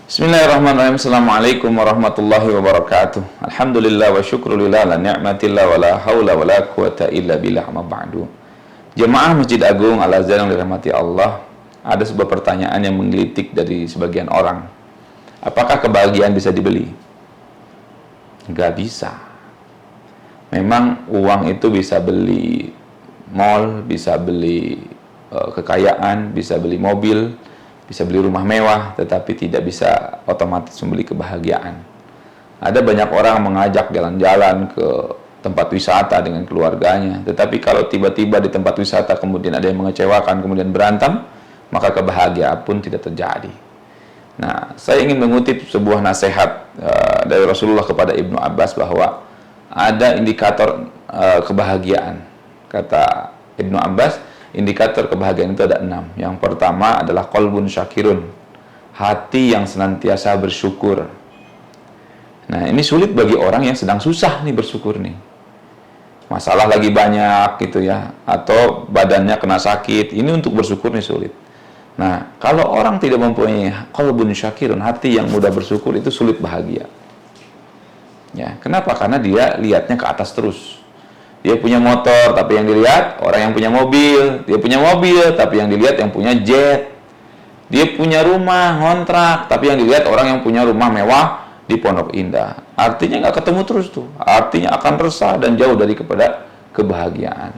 Bismillahirrahmanirrahim. Assalamualaikum warahmatullahi wabarakatuh. Alhamdulillah wa syukrulillah la ni'matillah wa la hawla wa la quwata illa billah amma ba'du. Jemaah Masjid Agung Al-Azhar yang dirahmati Allah, ada sebuah pertanyaan yang menggelitik dari sebagian orang. Apakah kebahagiaan bisa dibeli? Enggak bisa. Memang uang itu bisa beli mall, bisa beli kekayaan, bisa beli mobil, bisa beli rumah mewah, tetapi tidak bisa otomatis membeli kebahagiaan. Ada banyak orang mengajak jalan-jalan ke tempat wisata dengan keluarganya, tetapi kalau tiba-tiba di tempat wisata kemudian ada yang mengecewakan, kemudian berantem, maka kebahagiaan pun tidak terjadi. Nah, saya ingin mengutip sebuah nasihat dari Rasulullah kepada Ibnu Abbas bahwa ada indikator kebahagiaan. Kata Ibnu Abbas, indikator kebahagiaan itu ada 6. Yang pertama adalah qalbun syakirun, hati yang senantiasa bersyukur. Nah, ini sulit bagi orang yang sedang susah nih bersyukur nih. Masalah lagi banyak gitu ya, atau badannya kena sakit, ini untuk bersyukur nih sulit. Nah, kalau orang tidak mempunyai qalbun syakirun, hati yang mudah bersyukur, itu sulit bahagia. Ya, kenapa? Karena dia lihatnya ke atas terus. Dia punya motor, tapi yang dilihat orang yang punya mobil. Dia punya mobil, tapi yang dilihat yang punya jet. Dia punya rumah, ngontrak, tapi yang dilihat orang yang punya rumah mewah di Pondok Indah. Artinya nggak ketemu terus tuh. Artinya akan resah dan jauh dari kepada kebahagiaan.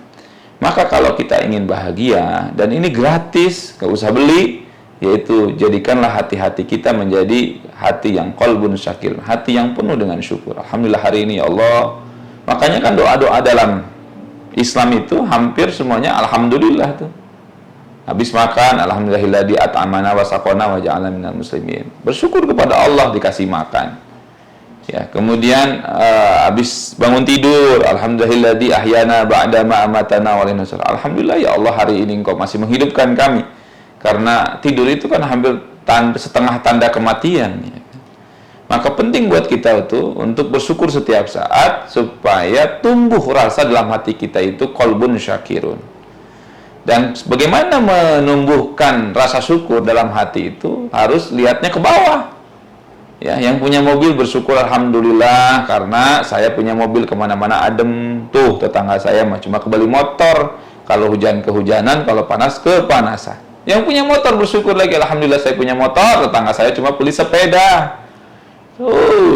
Maka kalau kita ingin bahagia, dan ini gratis, nggak usah beli, yaitu jadikanlah hati-hati kita menjadi hati yang qalbun syakir, hati yang penuh dengan syukur. Alhamdulillah hari ini ya Allah. Makanya kan doa-doa dalam Islam itu hampir semuanya alhamdulillah tuh. Habis makan, alhamdulillahilladzi at'amana wa saqana wa ja'alna minal muslimin. Bersyukur kepada Allah dikasih makan. Ya, kemudian habis bangun tidur, alhamdulillahilladzi ahyana ba'da ma amatana wa linasr. Alhamdulillah ya Allah, hari ini Engkau masih menghidupkan kami. Karena tidur itu kan hampir setengah tanda kematian ya. Maka penting buat kita itu untuk bersyukur setiap saat supaya tumbuh rasa dalam hati kita itu qalbun syakirun. Dan bagaimana menumbuhkan rasa syukur dalam hati itu harus lihatnya ke bawah. Ya, yang punya mobil bersyukur alhamdulillah karena saya punya mobil kemana-mana adem. Tuh tetangga saya mah cuma kebeli motor. Kalau hujan kehujanan, kalau panas kepanasan. Yang punya motor bersyukur lagi alhamdulillah saya punya motor. Tetangga saya cuma beli sepeda.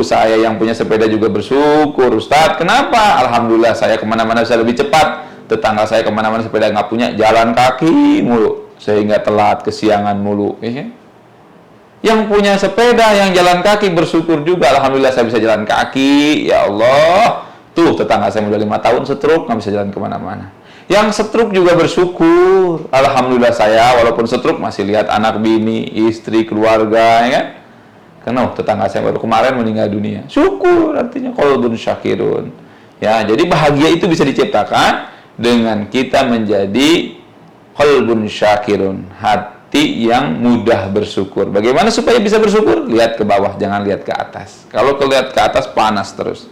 Saya yang punya sepeda juga bersyukur, Ustadz. Kenapa? Alhamdulillah saya kemana-mana bisa lebih cepat. Tetangga saya kemana-mana sepeda nggak punya, jalan kaki mulu, sehingga telat, kesiangan mulu. Yang punya sepeda, yang jalan kaki bersyukur juga. Alhamdulillah saya bisa jalan kaki. Ya Allah. Tuh tetangga saya udah 5 tahun stroke, nggak bisa jalan kemana-mana. Yang stroke juga bersyukur. Alhamdulillah saya walaupun stroke masih lihat anak bini, istri, keluarga, ya kan? Karena tetangga saya baru kemarin meninggal dunia. Syukur artinya qalbun syakirun. Ya, jadi bahagia itu bisa diciptakan dengan kita menjadi qalbun syakirun, hati yang mudah bersyukur. Bagaimana supaya bisa bersyukur? Lihat ke bawah, jangan lihat ke atas. Kalau lihat ke atas panas terus.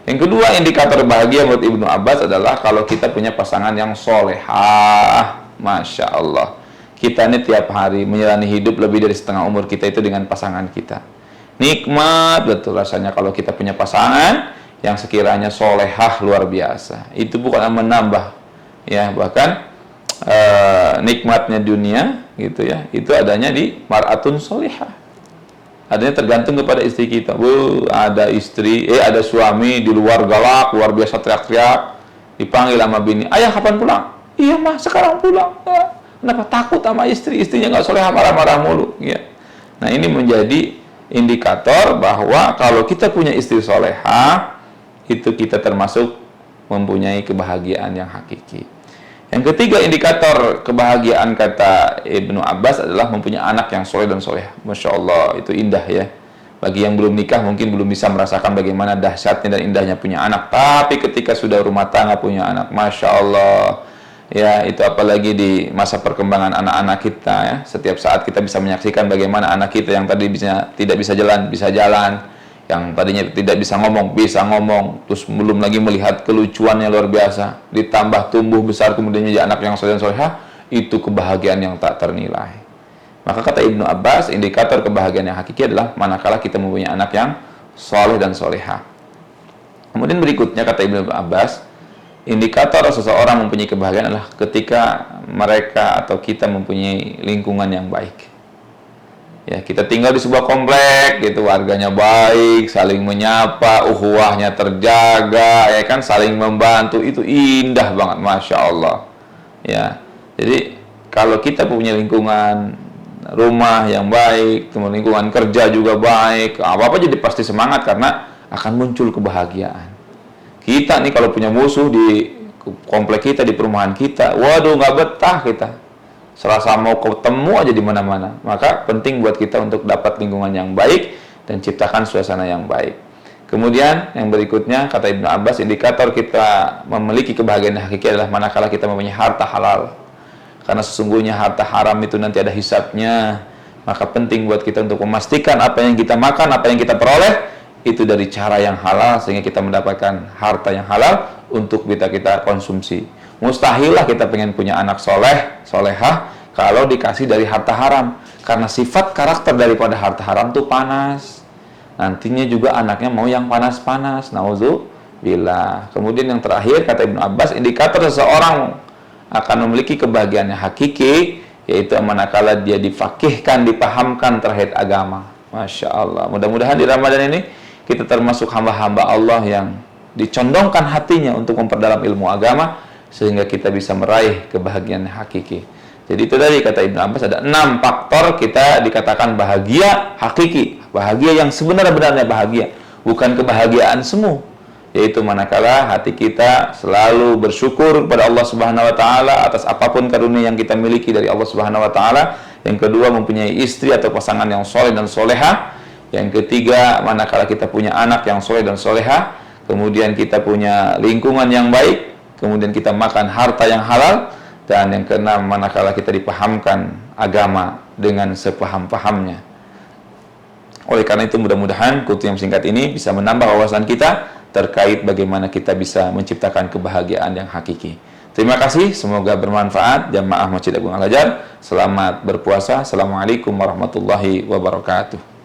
Yang kedua, indikator bahagia menurut Ibnu Abbas adalah kalau kita punya pasangan yang solehah. Masya Allah. Kita ini tiap hari menjalani hidup lebih dari setengah umur kita itu dengan pasangan kita. Nikmat betul rasanya kalau kita punya pasangan yang sekiranya solehah luar biasa. Itu bukan menambah, ya, bahkan nikmatnya dunia gitu ya, itu adanya di mar'atun solehah. Adanya tergantung kepada istri kita. Ada istri, ada suami di luar galak, luar biasa teriak-teriak, dipanggil sama bini, ayah kapan pulang? Iya mah sekarang pulang. Kenapa? Takut sama istri, istrinya nggak solehah, marah-marah mulu. Ya. Nah ini menjadi indikator bahwa kalau kita punya istri solehah, itu kita termasuk mempunyai kebahagiaan yang hakiki. Yang ketiga indikator kebahagiaan kata Ibnu Abbas adalah mempunyai anak yang soleh dan solehah. Masya Allah, itu indah ya. Bagi yang belum nikah mungkin belum bisa merasakan bagaimana dahsyatnya dan indahnya punya anak. Tapi ketika sudah rumah tangga punya anak, Masya Allah. Ya, itu apalagi di masa perkembangan anak-anak kita ya. Setiap saat kita bisa menyaksikan bagaimana anak kita yang tadi tidak bisa jalan, bisa jalan. Yang tadinya tidak bisa ngomong. Terus belum lagi melihat kelucuannya luar biasa. Ditambah tumbuh besar kemudian jadi anak yang soleh dan solehah, itu kebahagiaan yang tak ternilai. Maka kata Ibnu Abbas, indikator kebahagiaan yang hakiki adalah manakala kita mempunyai anak yang soleh dan soleha. Kemudian berikutnya kata Ibnu Abbas, indikator seseorang mempunyai kebahagiaan adalah ketika mereka atau kita mempunyai lingkungan yang baik. Ya, kita tinggal di sebuah komplek gitu, warganya baik, saling menyapa, ukhuwahnya terjaga, ya kan, saling membantu, itu indah banget, Masya Allah. Ya, jadi kalau kita punya lingkungan rumah yang baik, kemudian lingkungan kerja juga baik, apa-apa jadi pasti semangat karena akan muncul kebahagiaan. Kita nih kalau punya musuh di komplek kita, di perumahan kita, waduh nggak betah kita. Serasa mau ketemu aja di mana-mana. Maka penting buat kita untuk dapat lingkungan yang baik dan ciptakan suasana yang baik. Kemudian yang berikutnya kata Ibnu Abbas, indikator kita memiliki kebahagiaan yang hakiki adalah manakala kita mempunyai harta halal. Karena sesungguhnya harta haram itu nanti ada hisabnya. Maka penting buat kita untuk memastikan apa yang kita makan, apa yang kita peroleh itu dari cara yang halal, sehingga kita mendapatkan harta yang halal untuk kita konsumsi. Mustahil lah kita pengen punya anak soleh, solehah kalau dikasih dari harta haram. Karena sifat karakter daripada harta haram itu panas. Nantinya juga anaknya mau yang panas-panas. Nauzubillah. Kemudian yang terakhir kata Ibnu Abbas, indikator seseorang akan memiliki kebahagiaan yang hakiki yaitu manakala dia difakihkan, dipahamkan terkait agama. Masya Allah. Mudah-mudahan di Ramadan ini kita termasuk hamba-hamba Allah yang dicondongkan hatinya untuk memperdalam ilmu agama sehingga kita bisa meraih kebahagiaan yang hakiki. Jadi itu tadi kata Ibnu Abbas, ada 6 faktor kita dikatakan bahagia hakiki, bahagia yang sebenar-benarnya bahagia, bukan kebahagiaan semu. Yaitu manakala hati kita selalu bersyukur kepada Allah Subhanahu wa taala atas apapun karunia yang kita miliki dari Allah Subhanahu wa taala. Yang kedua, mempunyai istri atau pasangan yang soleh dan soleha. Yang ketiga, manakala kita punya anak yang soleh dan soleha. Kemudian kita punya lingkungan yang baik. Kemudian kita makan harta yang halal. Dan yang keenam, manakala kita dipahamkan agama dengan sepaham-pahamnya. Oleh karena itu mudah-mudahan kutip yang singkat ini bisa menambah wawasan kita terkait bagaimana kita bisa menciptakan kebahagiaan yang hakiki. Terima kasih, semoga bermanfaat. Jamaah Masjid Agung Al-Azhar, selamat berpuasa. Assalamualaikum warahmatullahi wabarakatuh.